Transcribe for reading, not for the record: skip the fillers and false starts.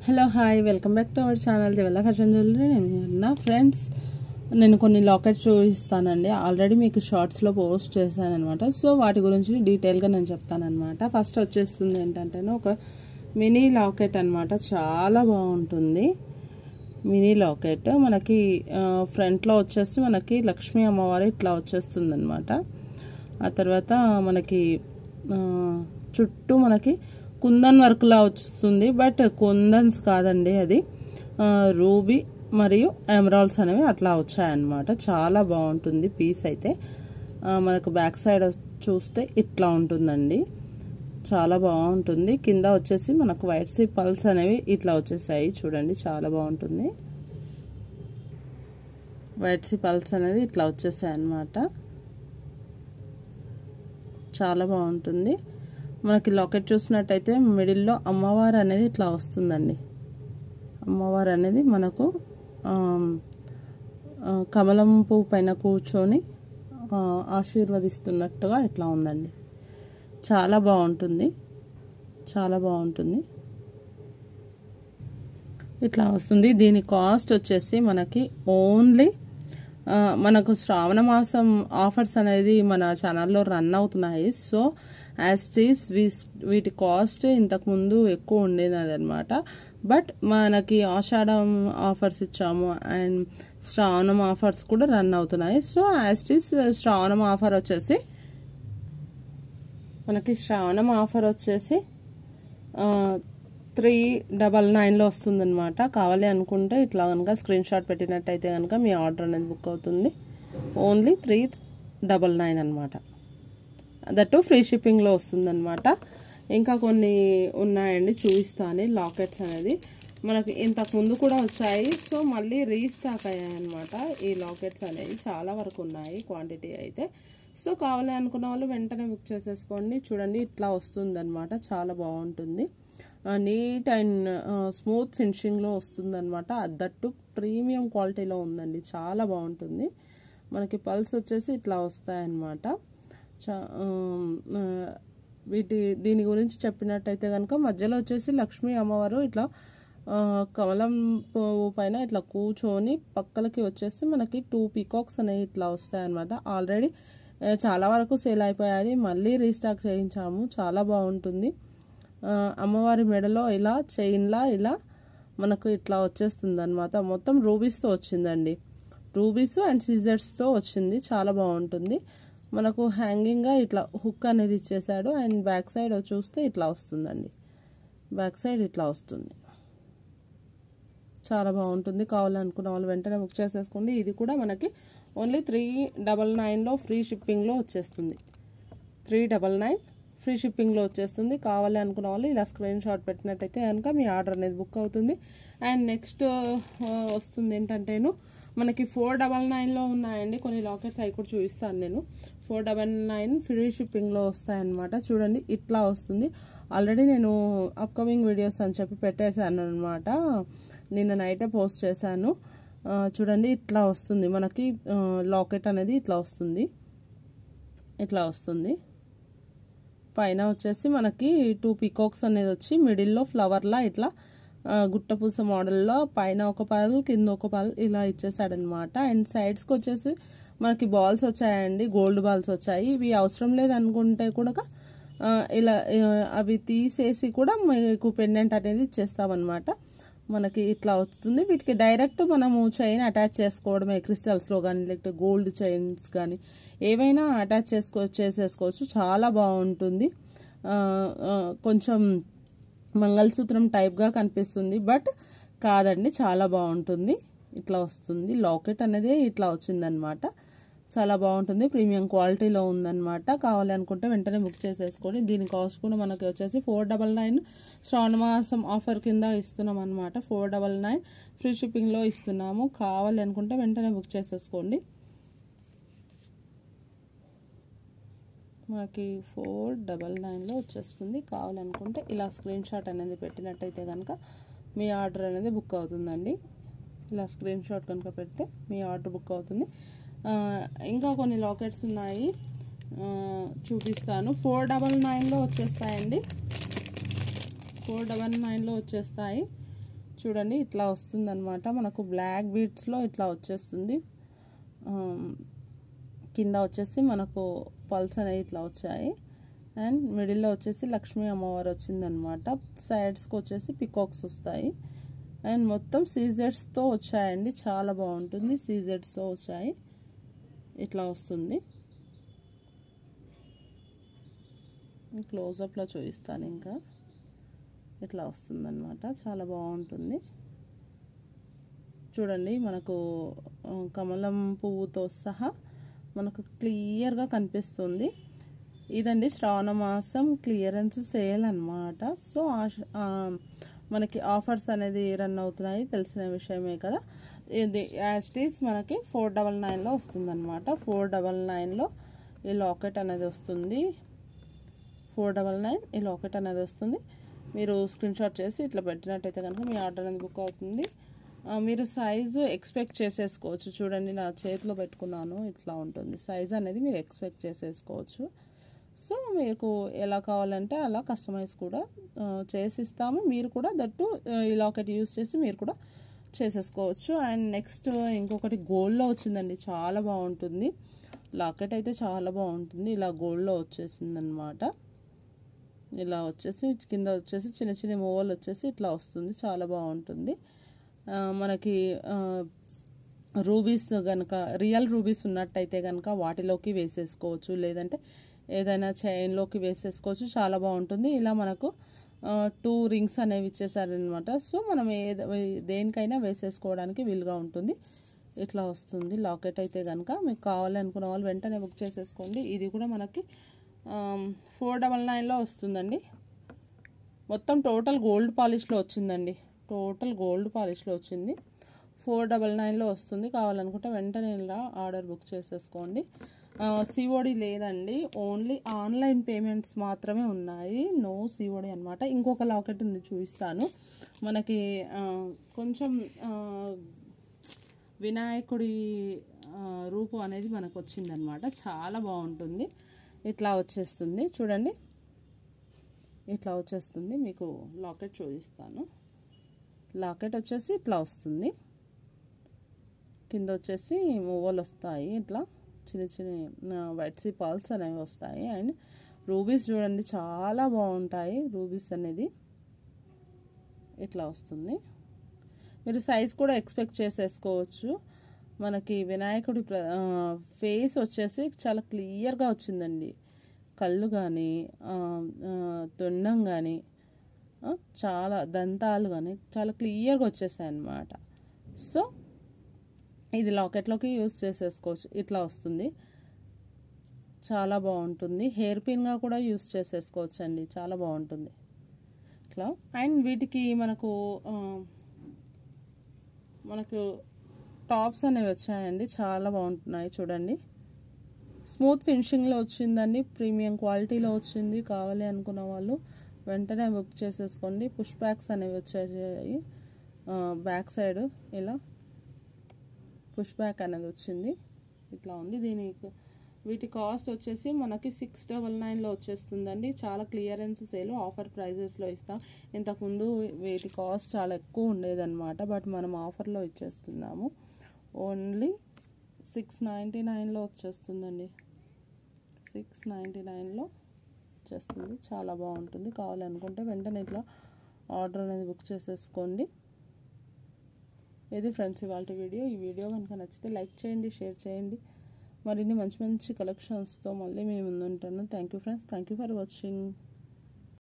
Hello hi welcome back to our channel జ్యువెల్ల fashion jewellery. నేను friends నేను కొన్ని లాకెట్స్ చూపిస్తానండి. ఆల్రెడీ మీకు షార్ట్స్లో పోస్ట్ చేశాను అనమాట. సో వాటి గురించి డీటెయిల్గా నేను చెప్తానమాట. ఫస్ట్ వచ్చేస్తుంది ఏంటంటే ఒక మినీ లాకెట్ అనమాట. చాలా బాగుంటుంది మినీ లాకెట్. మనకి ఫ్రంట్లో వచ్చేసి మనకి లక్ష్మీ అమ్మవారి ఇట్లా వచ్చేస్తుంది అనమాట. ఆ తర్వాత మనకి చుట్టూ మనకి కుందన్ వర్క్లా వస్తుంది. బట్ కుందన్స్ కాదండి, అది రూబీ మరియు ఎమరాల్డ్స్ అనేవి అట్లా వచ్చాయన్నమాట. చాలా బాగుంటుంది పీస్ అయితే. మనకు బ్యాక్ సైడ్ చూస్తే ఇట్లా ఉంటుందండి, చాలా బాగుంటుంది. కింద వచ్చేసి మనకు వైట్ సీ పల్స్ అనేవి ఇట్లా వచ్చేసాయి చూడండి, చాలా బాగుంటుంది. వైట్ సీ పల్స్ అనేది ఇట్లా వచ్చేసాయి అన్నమాట, చాలా బాగుంటుంది. మనకి లాకెట్ చూసినట్టయితే మిడిల్లో అమ్మవారు అనేది ఇట్లా వస్తుందండి. అమ్మవారు అనేది మనకు కమలం పువ్వు పైన కూర్చొని ఆశీర్వదిస్తున్నట్టుగా ఇట్లా ఉందండి. చాలా బాగుంటుంది, చాలా బాగుంటుంది. ఇట్లా వస్తుంది. దీని కాస్ట్ వచ్చేసి మనకి ఓన్లీ మనకు శ్రావణ మాసం ఆఫర్స్ అనేది మన ఛానల్లో రన్ అవుతున్నాయి. సో యాజ్ టీస్ వీటి కాస్ట్ ఇంతకుముందు ఎక్కువ ఉండేది అనమాట. బట్ మనకి ఆషాఢం ఆఫర్స్ ఇచ్చాము అండ్ శ్రావణం ఆఫర్స్ కూడా రన్ అవుతున్నాయి. సో యాజ్ టీస్ శ్రావణం ఆఫర్ వచ్చేసి మనకి 399లో వస్తుందన్నమాట. కావాలి అనుకుంటే ఇట్లా కనుక స్క్రీన్ షాట్ పెట్టినట్టయితే కనుక మీ ఆర్డర్ అనేది బుక్ అవుతుంది. ఓన్లీ 399 అనమాట. దట్టు ఫ్రీ షిప్పింగ్లో వస్తుందన్నమాట. ఇంకా కొన్ని ఉన్నాయండి, చూపిస్తాను. లాకెట్స్ అనేది మనకి ఇంతకుముందు కూడా వచ్చాయి. సో మళ్ళీ రీస్టాక్ అయ్యాయి అనమాట ఈ లాకెట్స్ అనేవి. చాలా వరకు ఉన్నాయి క్వాంటిటీ అయితే. సో కావాలి అనుకున్న వాళ్ళు వెంటనే బుక్ చేసేసుకోండి. చూడండి ఇట్లా వస్తుందన్నమాట, చాలా బాగుంటుంది. నీట్ అండ్ స్మూత్ ఫినిషింగ్లో వస్తుందన్నమాట. దట్టు ప్రీమియం క్వాలిటీలో ఉందండి, చాలా బాగుంటుంది. మనకి పల్స్ వచ్చేసి ఇట్లా వస్తాయన్నమాట. దీని గురించి చెప్పినట్టయితే కనుక మధ్యలో వచ్చేసి లక్ష్మీ అమ్మవారు ఇట్లా కమలం పువ్వు పైన ఇట్లా కూర్చొని పక్కలకి వచ్చేసి మనకి 2 పీకాక్స్ అనేవి ఇట్లా వస్తాయన్నమాట. ఆల్రెడీ చాలా వరకు సేల్ అయిపోయాయి, మళ్ళీ రీస్టాక్ చేయించాము. చాలా బాగుంటుంది. అమ్మవారి మెడలో ఇలా చైన్లా ఇలా మనకు ఇట్లా వచ్చేస్తుంది అనమాట. మొత్తం రూబీస్తో వచ్చిందండి, రూబీస్ అండ్ సీజర్స్తో వచ్చింది. చాలా బాగుంటుంది. మనకు హ్యాంగింగ్గా ఇట్లా హుక్ అనేది ఇచ్చేసాడు. అండ్ బ్యాక్ సైడ్ చూస్తే ఇట్లా వస్తుందండి, బ్యాక్ సైడ్ ఇట్లా వస్తుంది. చాలా బాగుంటుంది. కావాలనుకున్న వాళ్ళు వెంటనే బుక్ చేసేసుకోండి. ఇది కూడా మనకి ఓన్లీ 399లో ఫ్రీ షిప్పింగ్లో వచ్చేస్తుంది. 399 ఫ్రీ షిప్పింగ్లో వచ్చేస్తుంది. కావాలి అనుకున్న వాళ్ళు ఇలా స్క్రీన్ షాట్ పెట్టినట్టయితే కనుక మీ ఆర్డర్ అనేది బుక్ అవుతుంది. అండ్ నెక్స్ట్ వస్తుంది ఏంటంటేను మనకి 499లో ఉన్నాయండి కొన్ని లాకెట్స్, అవి కూడా చూపిస్తాను నేను. 499 ఫ్రీ షిప్పింగ్లో వస్తాయన్నమాట. చూడండి ఇట్లా వస్తుంది. ఆల్రెడీ నేను అప్కమింగ్ వీడియోస్ అని చెప్పి పెట్టేశాను అనమాట, నిన్న నైటే పోస్ట్ చేశాను. చూడండి ఇట్లా వస్తుంది మనకి లాకెట్ అనేది ఇట్లా వస్తుంది, ఇట్లా వస్తుంది. పైన వచ్చేసి మనకి 2 పీకాక్స్ అనేది వచ్చి మిడిల్లో ఫ్లవర్లా ఇట్లా గుట్టపూస మోడల్లో పైన ఒక పల్ కింద ఒక పల్ ఇలా ఇచ్చేసాడనమాట. అండ్ సైడ్స్కి వచ్చేసి మనకి బాల్స్ వచ్చాయండి, గోల్డ్ బాల్స్ వచ్చాయి. ఇవి అవసరం లేదనుకుంటే కూడా ఇలా అవి తీసేసి కూడా మీకు పెండెంట్ అనేది ఇచ్చేస్తామన్నమాట. మనకి ఇట్లా వస్తుంది. వీటికి డైరెక్ట్ మనము చైన్ అటాచ్ చేసుకోవడమే, క్రిస్టల్స్లో కానీ లేకపోతే గోల్డ్ చైన్స్ కానీ ఏవైనా అటాచ్ చేసేసుకోవచ్చు. చాలా బాగుంటుంది. కొంచెం మంగళసూత్రం టైప్గా కనిపిస్తుంది, బట్ కాదండి, చాలా బాగుంటుంది. ఇట్లా వస్తుంది లాకెట్ అనేది, ఇట్లా వచ్చిందనమాట. చాలా బాగుంటుంది, ప్రీమియం క్వాలిటీలో ఉందన్నమాట. కావాలి అనుకుంటే వెంటనే బుక్ చేసేసుకోండి. దీని కాస్ట్ కూడా మనకి వచ్చేసి 499 శ్రావణ మాసం ఆఫర్ కింద ఇస్తున్నాం అనమాట. 499 ఫ్రీ షిప్పింగ్లో ఇస్తున్నాము. కావాలి అనుకుంటే వెంటనే బుక్ చేసేసుకోండి. మనకి 499లో వచ్చేస్తుంది. కావాలనుకుంటే ఇలా స్క్రీన్ షాట్ అనేది పెట్టినట్టయితే కనుక మీ ఆర్డర్ అనేది బుక్ అవుతుందండి. ఇలా స్క్రీన్ షాట్ కనుక పెడితే మీ ఆర్డర్ బుక్ అవుతుంది. ఇంకా కొన్ని లాకెట్స్ ఉన్నాయి, చూపిస్తాను. 499లో వచ్చేస్తాయండి. 499లో వచ్చేస్తాయి. చూడండి ఇట్లా వస్తుంది అనమాట. మనకు బ్లాక్ బీడ్స్లో ఇట్లా వచ్చేస్తుంది. కింద వచ్చేసి మనకు పల్స్ అనేవి ఇట్లా వచ్చాయి. అండ్ మిడిల్లో వచ్చేసి లక్ష్మీ అమ్మవారు వచ్చిందనమాట. సైడ్స్కి వచ్చేసి పికాక్స్ వస్తాయి. అండ్ మొత్తం సీజెడ్స్తో వచ్చాయండి. చాలా బాగుంటుంది. సీజెడ్స్తో వచ్చాయి. ఇట్లా వస్తుంది. క్లోజప్లో చూపిస్తాను. ఇంకా ఇట్లా వస్తుందన్నమాట. చాలా బాగుంటుంది. చూడండి మనకు కమలం పువ్వుతో సహా మనకు క్లియర్గా కనిపిస్తుంది. ఇదండి శ్రావణ మాసం క్లియరెన్స్ సేల్ అన్నమాట. సో మనకి ఆఫర్స్ అనేది రన్ అవుతున్నాయి, తెలిసిన విషయమే కదా. ఇది యాస్టీస్ మనకి 499లో వస్తుందన్నమాట. 499లో ఈ లాకెట్ అనేది వస్తుంది. 499 ఈ లాకెట్ అనేది వస్తుంది. మీరు స్క్రీన్ షాట్ చేసి ఇట్లా పెట్టినట్టయితే కనుక మీ ఆర్డర్ అనేది బుక్ అవుతుంది. మీరు సైజు ఎక్స్పెక్ట్ చేసేసుకోవచ్చు. చూడండి నా చేతిలో పెట్టుకున్నాను, ఇట్లా ఉంటుంది. సైజ్ అనేది మీరు ఎక్స్పెక్ట్ చేసేసుకోవచ్చు. సో మీకు ఎలా కావాలంటే అలా కస్టమైజ్ కూడా చేసిస్తాము. మీరు కూడా దట్టు ఈ లాకెట్ యూస్ చేసి మీరు కూడా చేసేసుకోవచ్చు. అండ్ నెక్స్ట్ ఇంకొకటి గోల్డ్లో వచ్చిందండి. చాలా బాగుంటుంది. లాకెట్ అయితే చాలా బాగుంటుంది. ఇలా గోల్డ్లో వచ్చేసింది అనమాట. ఇలా వచ్చేసి కింద వచ్చేసి చిన్న చిన్న మూవలు వచ్చేసి ఇట్లా వస్తుంది. చాలా బాగుంటుంది. మనకి రూబీస్ కనుక రియల్ రూబీస్ ఉన్నట్టయితే కనుక వాటిలోకి వేసేసుకోవచ్చు, లేదంటే ఏదైనా చైన్లోకి వేసేసుకోవచ్చు. చాలా బాగుంటుంది. ఇలా మనకు 2 రింగ్స్ అనేవి ఇచ్చేసారనమాట. సో మనం దేనికైనా వేసేసుకోవడానికి వీలుగా ఉంటుంది. ఇట్లా వస్తుంది లాకెట్ అయితే కనుక. మీకు కావాలి అనుకున్న వాళ్ళు వెంటనే బుక్ చేసేసుకోండి. ఇది కూడా మనకి 499లో వస్తుందండి. మొత్తం టోటల్ గోల్డ్ పాలిష్లో వచ్చిందండి. టోటల్ గోల్డ్ పాలిష్లో వచ్చింది. 499లో వస్తుంది. కావాలనుకుంటే వెంటనే ఇలా ఆర్డర్ బుక్ చేసేసుకోండి. సిఓడి లేదండి, ఓన్లీ ఆన్లైన్ పేమెంట్స్ మాత్రమే ఉన్నాయి. నో సిఓడి అనమాట. ఇంకొక లాకెట్ ఉంది, చూపిస్తాను. మనకి కొంచెం వినాయకుడి రూపం అనేది మనకు వచ్చిందనమాట. చాలా బాగుంటుంది. ఇట్లా వచ్చేస్తుంది. చూడండి ఇట్లా వచ్చేస్తుంది. మీకు లాకెట్ చూపిస్తాను. లాకెట్ వచ్చేసి ఇట్లా వస్తుంది. కింద వచ్చేసి మూవలు వస్తాయి. ఇట్లా చిన్న చిన్న వైట్ సీ పాల్స్ అనేవి వస్తాయి. అండ్ రూబీస్ చూడండి చాలా బాగుంటాయి. రూబీస్ అనేది ఇట్లా వస్తుంది. మీరు సైజ్ కూడా ఎక్స్పెక్ట్ చేసేసుకోవచ్చు. మనకి వినాయకుడి ఫేస్ వచ్చేసి చాలా క్లియర్గా వచ్చిందండి. కళ్ళు కానీ తొండం కానీ చాలా దంతాలు కానీ చాలా క్లియర్గా వచ్చేసాయి అన్నమాట. సో ఇది లాకెట్లోకి యూస్ చేసేసుకోవచ్చు. ఇట్లా వస్తుంది. చాలా బాగుంటుంది. హెయిర్ పిన్గా కూడా యూస్ చేసేసుకోవచ్చు అండి. చాలా బాగుంటుంది ఇట్లా. అండ్ వీటికి మనకు టాప్స్ అనేవి వచ్చాయండి. చాలా బాగుంటున్నాయి. చూడండి స్మూత్ ఫినిషింగ్లో వచ్చిందండి. ప్రీమియం క్వాలిటీలో వచ్చింది. కావాలి అనుకున్న వాళ్ళు వెంటనే బుక్ చేసేసుకోండి. పుష్ బ్యాక్స్ అనేవి వచ్చాయి. బ్యాక్ సైడ్ ఇలా పుష్ బ్యాక్ అనేది వచ్చింది. ఇట్లా ఉంది. వీటి కాస్ట్ వచ్చేసి మనకి 699లో వచ్చేస్తుందండి. చాలా క్లియరెన్స్ సేల్, ఆఫర్ ప్రైజెస్లో ఇస్తాం. ఇంతకుముందు వీటి కాస్ట్ చాలా ఎక్కువ ఉండేదన్నమాట. బట్ మనం ఆఫర్లో ఇచ్చేస్తున్నాము. ఓన్లీ 699లో వచ్చేస్తుందండి. 699లో వచ్చేస్తుంది. చాలా బాగుంటుంది. కావాలనుకుంటే వెంటనే ఇట్లా ఆర్డర్ అనేది బుక్ చేసేసుకోండి. ఇది ఫ్రెండ్స్ ఇవాళ వీడియో. ఈ వీడియో కనుక నచ్చితే లైక్ చేయండి, షేర్ చేయండి. మరిన్ని మంచి మంచి కలెక్షన్స్తో మళ్ళీ మేము ముందుంటాను. Thank you friends. Thank you for watching.